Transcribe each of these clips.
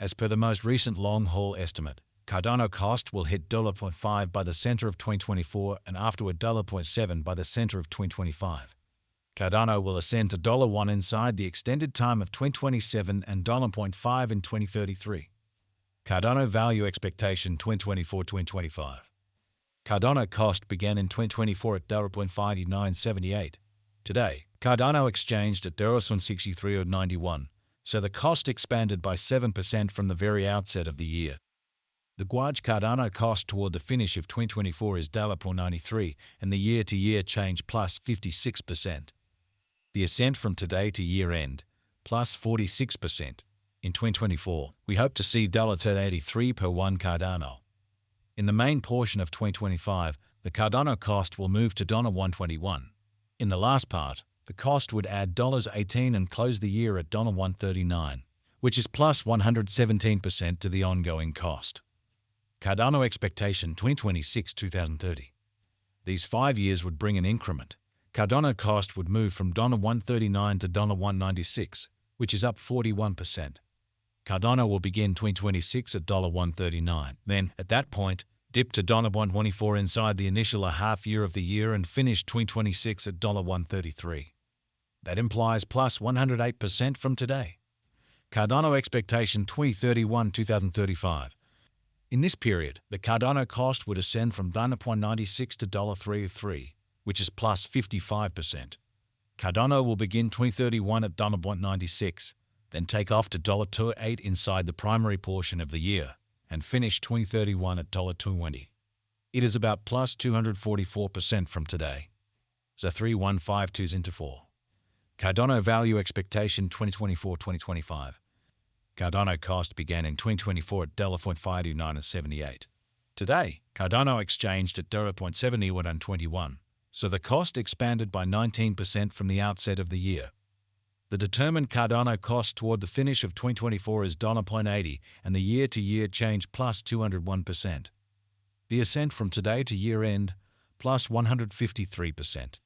As per the most recent long-haul estimate, Cardano cost will hit $0.5 by the center of 2024 and afterward $0.7 by the center of 2025. Cardano will ascend to $1 inside the extended time of 2027 and $0.5 in 2033. Cardano value expectation 2024-2025. Cardano cost began in 2024 at $0.5978. Today, Cardano exchanged at $0.6391, so the cost expanded by 7% from the very outset of the year. The Cardano cost toward the finish of 2024 is $0.93 and the year-to-year change plus 56%. The ascent from today to year-end, plus 46%. In 2024, we hope to see $83 per one Cardano. In the main portion of 2025, the Cardano cost will move to $121. In the last part, the cost would add $18 and close the year at $139, which is plus 117% to the ongoing cost. Cardano expectation 2026-2030. These 5 years would bring an increment. Cardano cost would move from $139 to $196, which is up 41%. Cardano will begin 2026 at $139, then, at that point, dip to $124 inside the initial half year of the year and finish 2026 at $133. That implies plus 108% from today. Cardano expectation 2031-2035. In this period, the Cardano cost would ascend from $1.96 to $303, which is plus 55%. Cardano will begin 2031 at $1.96, then take off to $2.08 inside the primary portion of the year, and finish 2031 at $2.20. It is about plus 244% from today. So 3152s into 4. Cardano value expectation 2024-2025. Cardano cost began in 2024 at $0.52978. Today, Cardano exchanged at $0.7121, so the cost expanded by 19% from the outset of the year. The determined Cardano cost toward the finish of 2024 is $0.80 and the year-to-year change plus 201%. The ascent from today to year-end, plus 153%.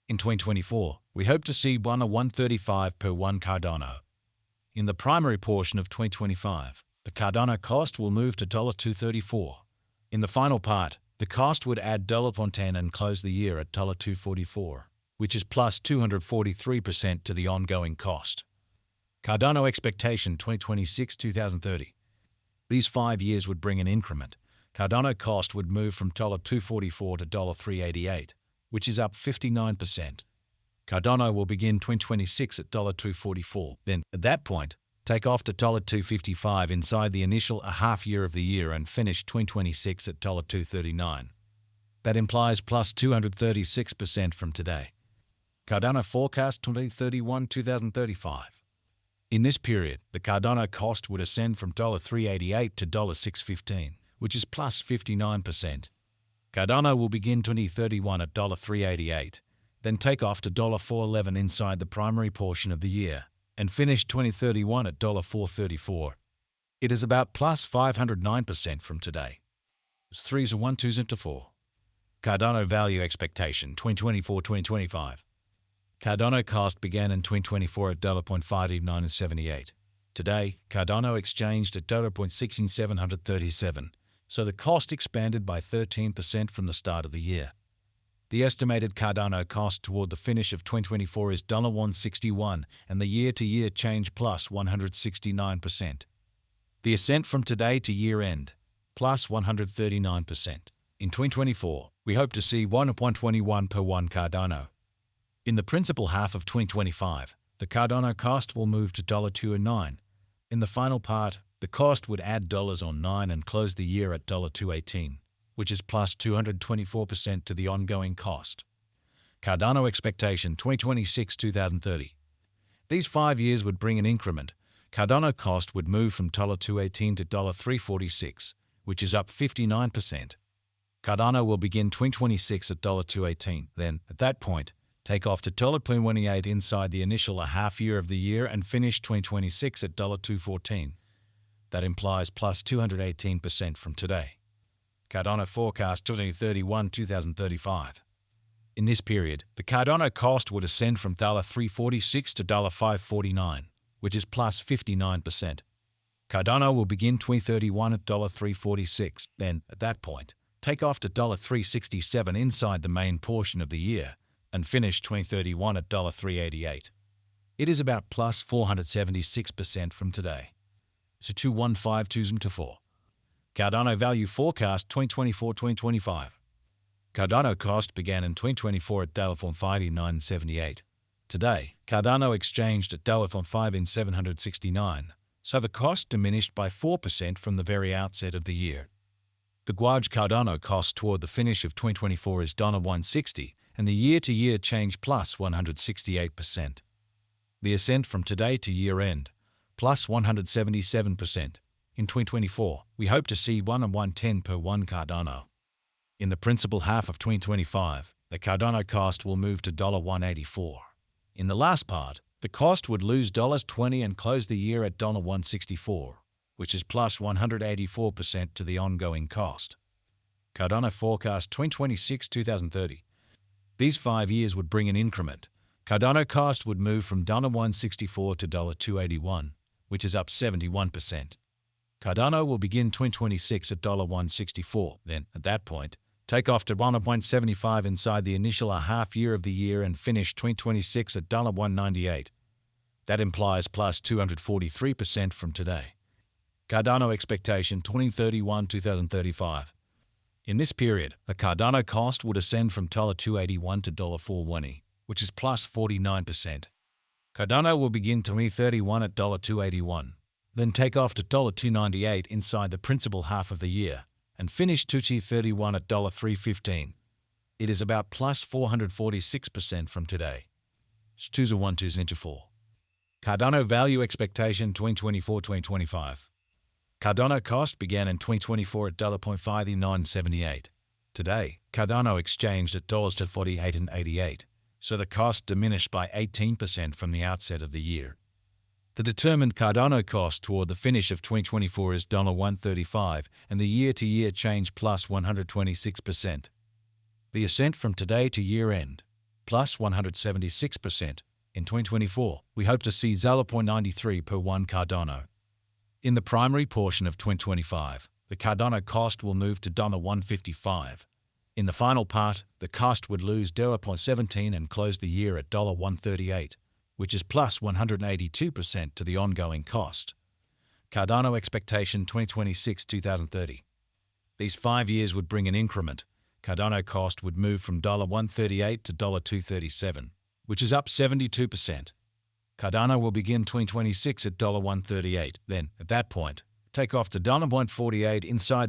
In 2024, we hope to see $135 per one Cardano. In the primary portion of 2025, the Cardano cost will move to $234. In the final part, the cost would add $10 and close the year at $244, which is plus 243% to the ongoing cost. Cardano expectation 2026-2030. These 5 years would bring an increment. Cardano cost would move from $244 to $388, which is up 59%. Cardano will begin 2026 at $244, then, at that point, take off to $255 inside the initial half year of the year and finish 2026 at $239. That implies plus 236% from today. Cardano forecast 2031-2035. In this period, the Cardano cost would ascend from $388 to $615, which is plus 59%. Cardano will begin 2031 at $388, then take off to $411 inside the primary portion of the year, and finish 2031 at $434. It is about plus 509% from today. 3s and 1-2s into 4. Cardano value expectation 2024-2025. Cardano cost began in 2024 at $0.5978. Today, Cardano exchanged at $0.16737, so the cost expanded by 13% from the start of the year. The estimated Cardano cost toward the finish of 2024 is $161 and the year-to-year change plus 169%. The ascent from today to year-end, plus 139%. In 2024, we hope to see $1.21 per one Cardano. In the principal half of 2025, the Cardano cost will move to $209. In the final part, the cost would add $9 and close the year at $218, which is plus 224% to the ongoing cost. Cardano expectation 2026-2030. These 5 years would bring an increment. Cardano cost would move from $218 to $346, which is up 59%. Cardano will begin 2026 at $218, then, at that point, take off to $228 inside the initial half year of the year and finish 2026 at $214. That implies plus 218% from today. Cardano forecast 2031-2035. In this period, the Cardano cost would ascend from $346 to $549, which is plus 59%. Cardano will begin 2031 at $3.46, then, at that point, take off to $3.67 inside the main portion of the year, and finish 2031 at $3.88. It is about plus 476% from today. So 2152 Cardano Value Forecast 2024-2025. Cardano cost began in 2024 at $5.978. Today, Cardano exchanged at $5.769, so the cost diminished by 4% from the very outset of the year. The Guaj Cardano cost toward the finish of 2024 is $160, and the year-to-year change plus 168%. The ascent from today to year-end, plus 177%. In 2024, we hope to see 110 per 1 Cardano. In the principal half of 2025, the Cardano cost will move to $184. In the last part, the cost would lose $20 and close the year at $164, which is plus 184% to the ongoing cost. Cardano Forecast 2026-2030. These 5 years would bring an increment. Cardano cost would move from $164 to $281, which is up 71%. Cardano will begin 2026 at $164, then, at that point, take off to $1.75 inside the initial half year of the year and finish 2026 at $198. That implies plus 243% from today. Cardano Expectation 2031-2035. In this period, the Cardano cost would ascend from $281 to $420, which is plus 49%. Cardano will begin 2031 at $281, then take off to $298 inside the principal half of the year, and finish 2031 at $315. It is about plus 446% from today. 4. Cardano Value Expectation 2024-2025. Cardano cost began in 2024 at $5.978. Today, Cardano exchanged at $48.88, so the cost diminished by 18% from the outset of the year. The determined Cardano cost toward the finish of 2024 is $135, and the year-to-year change plus 126%. The ascent from today to year-end, plus 176%. In 2024, we hope to see 0.93 per 1 Cardano. In the primary portion of 2025, the Cardano cost will move to $155. In the final part, the cost would lose 0.17 and close the year at $138, which is plus 182% to the ongoing cost. Cardano Expectation 2026-2030. These 5 years would bring an increment. Cardano cost would move from $138 to $237, which is up 72%. Cardano will begin 2026 at $138, then, at that point, take off to $148 inside the